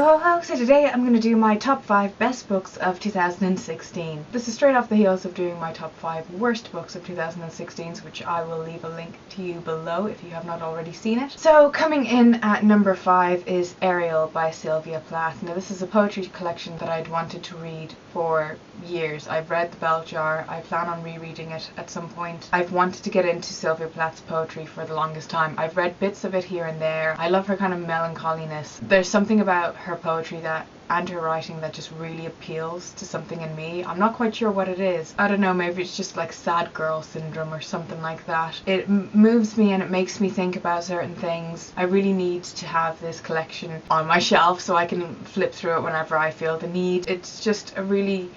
So today I'm going to do my top 5 best books of 2016. This is straight off the heels of doing my top 5 worst books of 2016, which I will leave a link to you below if you have not already seen it. So coming in at number 5 is Ariel by Sylvia Plath. Now this is a poetry collection that I'd wanted to read for years. I've read The Bell Jar. I plan on rereading it at some point. I've wanted to get into Sylvia Plath's poetry for the longest time. I've read bits of it here and there. I love her kind of melancholiness. There's something about her poetry and her writing that just really appeals to something in me. I'm not quite sure what it is. I don't know, maybe it's just like sad girl syndrome or something like that. It moves me and it makes me think about certain things. I really need to have this collection on my shelf so I can flip through it whenever I feel the need. It's just a really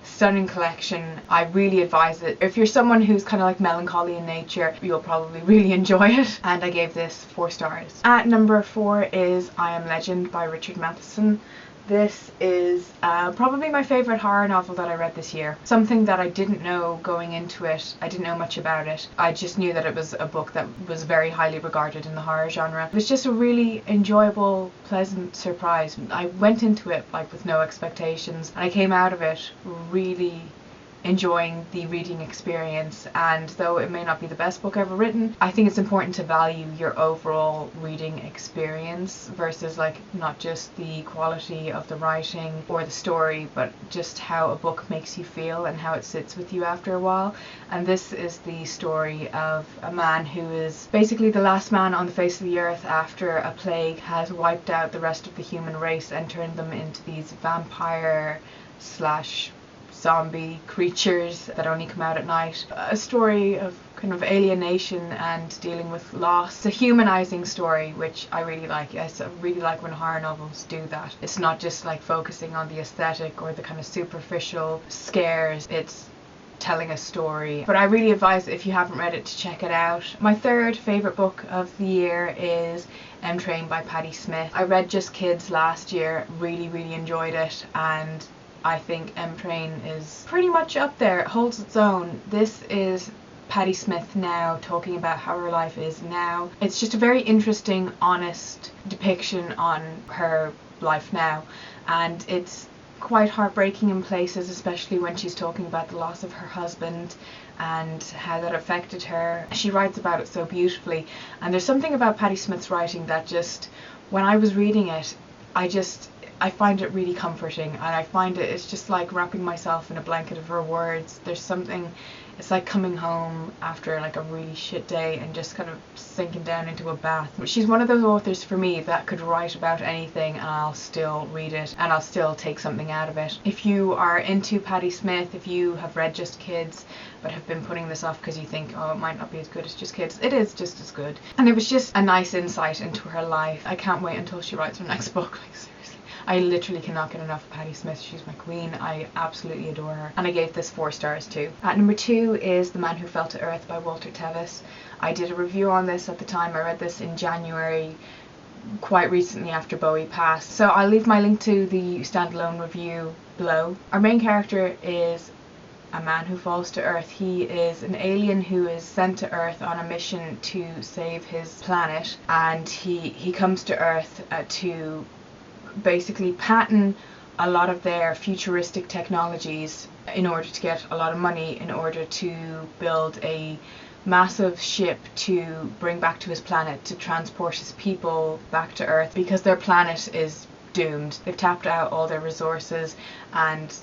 stunning collection. I really advise it. If you're someone who's kind of like melancholy in nature, you'll probably really enjoy it. And I gave this 4 stars. At number 4 is I Am Legend by Richard Matheson. This is probably my favourite horror novel that I read this year. Something that I didn't know going into it. I didn't know much about it. I just knew that it was a book that was very highly regarded in the horror genre. It was just a really enjoyable, pleasant surprise. I went into it like with no expectations, and I came out of it really enjoying the reading experience. And though it may not be the best book ever written, I think it's important to value your overall reading experience versus like not just the quality of the writing or the story, but just how a book makes you feel and how it sits with you after a while. And this is the story of a man who is basically the last man on the face of the earth after a plague has wiped out the rest of the human race and turned them into these vampire slash zombie creatures that only come out at night. A story of kind of alienation and dealing with loss. It's a humanizing story, which I really like. Yes, I really like when horror novels do that. It's not just like focusing on the aesthetic or the kind of superficial scares. It's telling a story. But I really advise, if you haven't read it, to check it out. My third favourite book of the year is M Train by Patti Smith. I read Just Kids last year, really enjoyed it, and I think M Train is pretty much up there. It holds its own. This is Patti Smith now talking about how her life is now. It's just a very interesting, honest depiction on her life now, and it's quite heartbreaking in places, especially when she's talking about the loss of her husband and how that affected her. She writes about it so beautifully, and there's something about Patti Smith's writing that just, when I was reading it, I find it really comforting, and I find it's just like wrapping myself in a blanket of her words. There's something, it's like coming home after like a really shit day and just kind of sinking down into a bath. She's one of those authors for me that could write about anything and I'll still read it and I'll still take something out of it. If you are into Patti Smith, if you have read Just Kids but have been putting this off because you think, oh, it might not be as good as Just Kids, it is just as good. And it was just a nice insight into her life. I can't wait until she writes her next book. Like, seriously. I literally cannot get enough of Patti Smith. She's my queen. I absolutely adore her. And I gave this 4 stars too. At number 2 is The Man Who Fell to Earth by Walter Tevis. I did a review on this at the time. I read this in January, quite recently after Bowie passed. So I'll leave my link to the standalone review below. Our main character is a man who falls to Earth. He is an alien who is sent to Earth on a mission to save his planet, and he comes to Earth to basically patent a lot of their futuristic technologies in order to get a lot of money, in order to build a massive ship to bring back to his planet, to transport his people back to Earth, because their planet is doomed. They've tapped out all their resources, and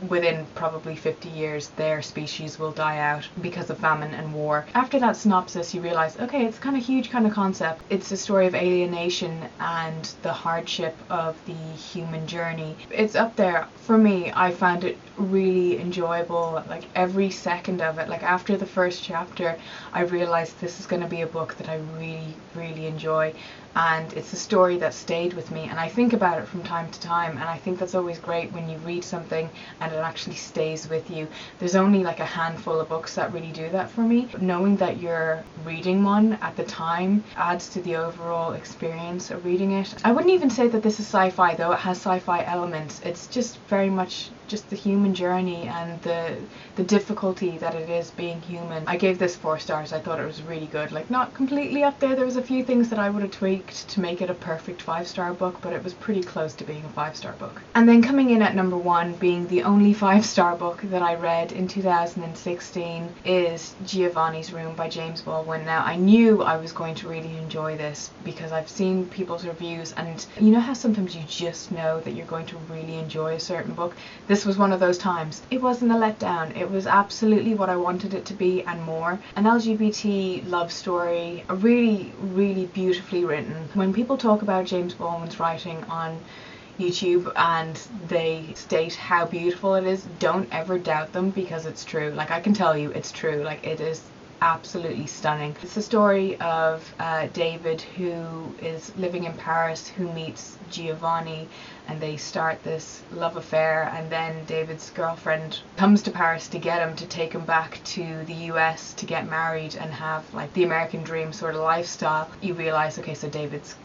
within probably 50 years their species will die out because of famine and war. After that synopsis you realise, okay, it's kind of huge kind of concept. It's a story of alienation and the hardship of the human journey. It's up there. For me, I found it really enjoyable, like every second of it. Like after the first chapter I realised this is going to be a book that I really enjoy, and it's a story that stayed with me, and I think about it from time to time, and I think that's always great when you read something and it actually stays with you. There's only like a handful of books that really do that for me. Knowing that you're reading one at the time adds to the overall experience of reading it. I wouldn't even say that this is sci-fi, though it has sci-fi elements. It's just very much just the human journey and the difficulty that it is being human. I gave this 4 stars. I thought it was really good. Like, not completely up there. There was a few things that I would have tweaked to make it a perfect 5-star book, but it was pretty close to being a 5-star book. And then coming in at number 1, being the only 5-star book that I read in 2016, is Giovannis Room by James Baldwin. Now, I knew I was going to really enjoy this because I've seen people's reviews, and you know how sometimes you just know that you're going to really enjoy a certain book? This was one of those times. It wasn't a letdown. It was absolutely what I wanted it to be and more. An LGBT love story, a really, really beautifully written. When people talk about James Baldwin's writing on YouTube and they state how beautiful it is, don't ever doubt them, because it's true. Like, I can tell you it's true. Like, it is absolutely stunning. It's the story of David, who is living in Paris, who meets Giovanni, and they start this love affair, and then David's girlfriend comes to Paris to get him, to take him back to the US to get married and have like the American dream sort of lifestyle. You realise, okay, so David's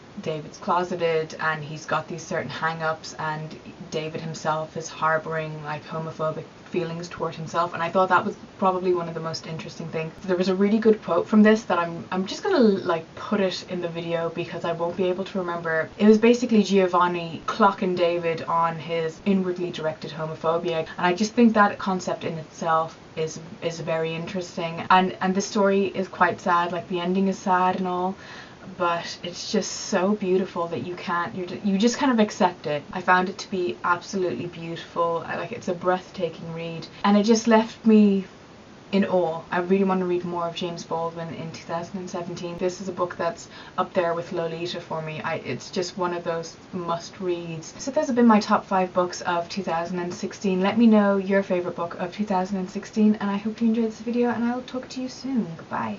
closeted and he's got these certain hang-ups, and David himself is harbouring like homophobic feelings toward himself, and I thought that was probably one of the most interesting things. There was a really good quote from this that I'm just gonna like put it in the video because I won't be able to remember. It was basically Giovanni clocking David on his inwardly directed homophobia, and I just think that concept in itself is very interesting, and the story is quite sad. Like, the ending is sad and all, but it's just so beautiful that you just kind of accept it. I found it to be absolutely beautiful. It's a breathtaking read, and it just left me in awe. I really want to read more of James Baldwin in 2017. This is a book that's up there with Lolita for me. It's just one of those must reads. So those have been my top 5 books of 2016. Let me know your favourite book of 2016, and I hope you enjoyed this video, and I'll talk to you soon. Goodbye.